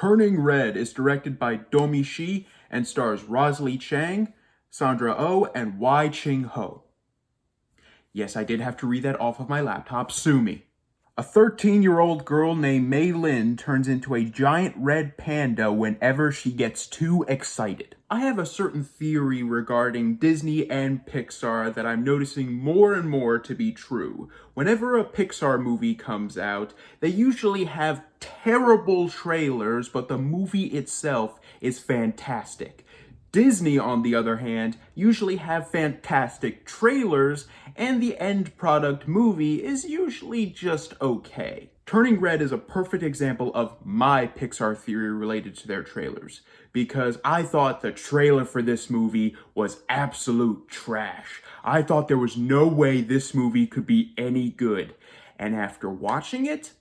Turning Red is directed by Domi Shi and stars Rosalie Chang, Sandra Oh, and Wai Ching Ho. Yes, I did have to read that off of my laptop. Sue me. A 13-year-old girl named Mei Lin turns into a giant red panda whenever she gets too excited. I have a certain theory regarding Disney and Pixar that I'm noticing more and more to be true. Whenever a Pixar movie comes out, they usually have terrible trailers, but the movie itself is fantastic. Disney, on the other hand, usually have fantastic trailers, and the end product movie is usually just okay. Turning Red is a perfect example of my Pixar theory related to their trailers, because I thought the trailer for this movie was absolute trash. I thought there was no way this movie could be any good, and after watching it,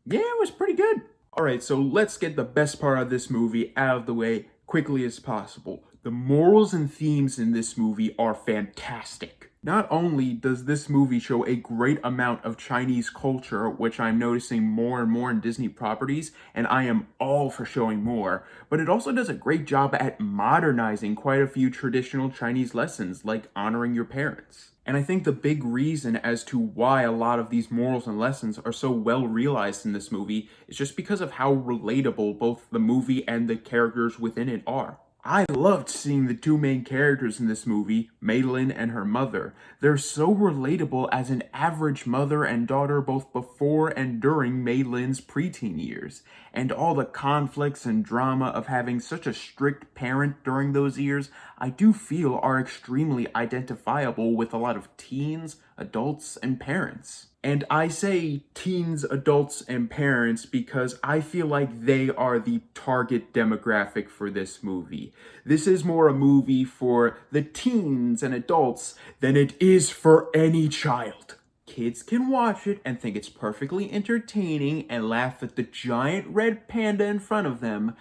yeah, it was pretty good. Alright, so let's get the best part of this movie out of the way quickly as possible. The morals and themes in this movie are fantastic. Not only does this movie show a great amount of Chinese culture, which I'm noticing more and more in Disney properties, and I am all for showing more, but it also does a great job at modernizing quite a few traditional Chinese lessons, like honoring your parents. And I think the big reason as to why a lot of these morals and lessons are so well realized in this movie is just because of how relatable both the movie and the characters within it are. I loved seeing the two main characters in this movie, Mei Lin and her mother. They're so relatable as an average mother and daughter both before and during Mei Lin's preteen years. And all the conflicts and drama of having such a strict parent during those years, I do feel are extremely identifiable with a lot of teens, adults, and parents. And I say teens, adults, and parents because I feel like they are the target demographic for this movie. This is more a movie for the teens and adults than it is for any child. Kids can watch it and think it's perfectly entertaining and laugh at the giant red panda in front of them,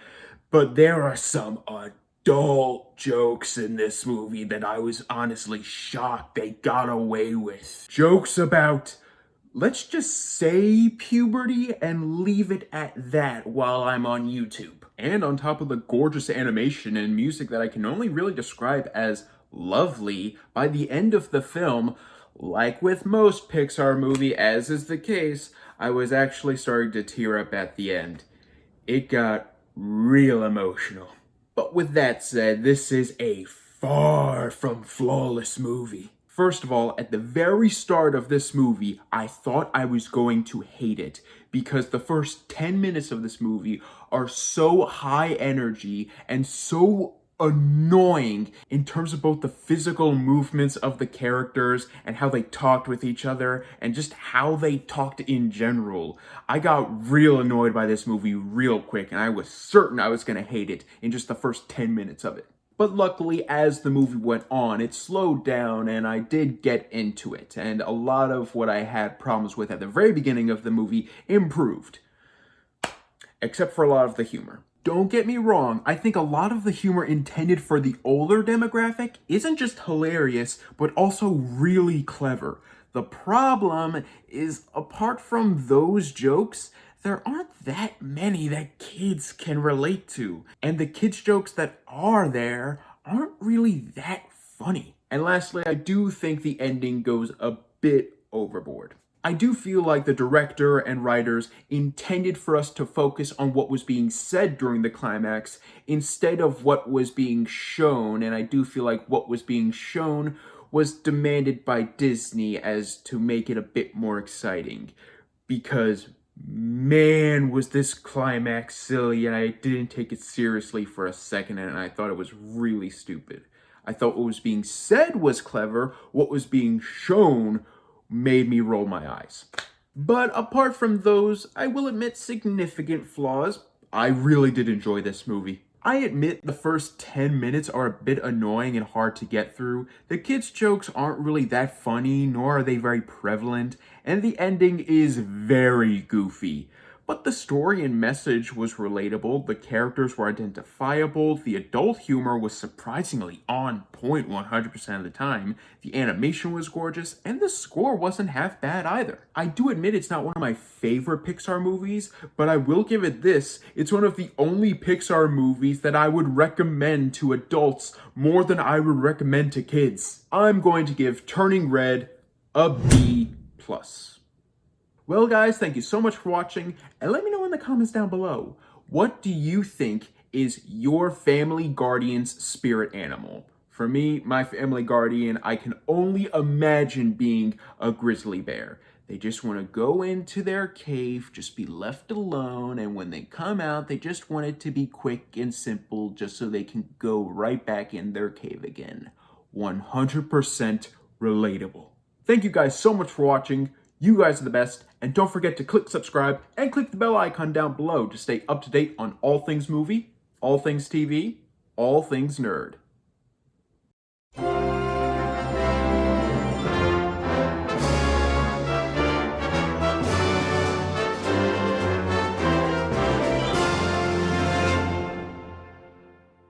but there are some adult jokes in this movie that I was honestly shocked they got away with. Jokes about, let's just say, puberty and leave it at that while I'm on YouTube. And on top of the gorgeous animation and music that I can only really describe as lovely, by the end of the film, like with most Pixar movie, as is the case, I was actually starting to tear up at the end. It got real emotional. But with that said, this is a far from flawless movie. First of all, at the very start of this movie, I thought I was going to hate it because the first 10 minutes of this movie are so high energy and so annoying in terms of both the physical movements of the characters and how they talked with each other and just how they talked in general. I got real annoyed by this movie real quick, and I was certain I was going to hate it in just the first 10 minutes of it. But luckily, as the movie went on, it slowed down and I did get into it, and a lot of what I had problems with at the very beginning of the movie improved. Except for a lot of the humor. Don't get me wrong, I think a lot of the humor intended for the older demographic isn't just hilarious, but also really clever. The problem is, apart from those jokes, there aren't that many that kids can relate to. And the kids' jokes that are there aren't really that funny. And lastly, I do think the ending goes a bit overboard. I do feel like the director and writers intended for us to focus on what was being said during the climax instead of what was being shown, and I do feel like what was being shown was demanded by Disney as to make it a bit more exciting. Because, man, was this climax silly, and I didn't take it seriously for a second, and I thought it was really stupid. I thought what was being said was clever, what was being shown made me roll my eyes. But apart from those, I will admit significant flaws. I really did enjoy this movie. I admit the first 10 minutes are a bit annoying and hard to get through. The kids' jokes aren't really that funny, nor are they very prevalent, and the ending is very goofy. But the story and message was relatable, the characters were identifiable, the adult humor was surprisingly on point 100% of the time, the animation was gorgeous, and the score wasn't half bad either. I do admit it's not one of my favorite Pixar movies, but I will give it this: it's one of the only Pixar movies that I would recommend to adults more than I would recommend to kids. I'm going to give Turning Red a B+. Well guys, thank you so much for watching, and let me know in the comments down below, what do you think is your family guardian's spirit animal? For me, my family guardian, I can only imagine being a grizzly bear. They just want to go into their cave, just be left alone, and when they come out, they just want it to be quick and simple, just so they can go right back in their cave again. 100% relatable. Thank you guys so much for watching. You guys are the best, and don't forget to click subscribe and click the bell icon down below to stay up to date on all things movie, all things TV, all things nerd.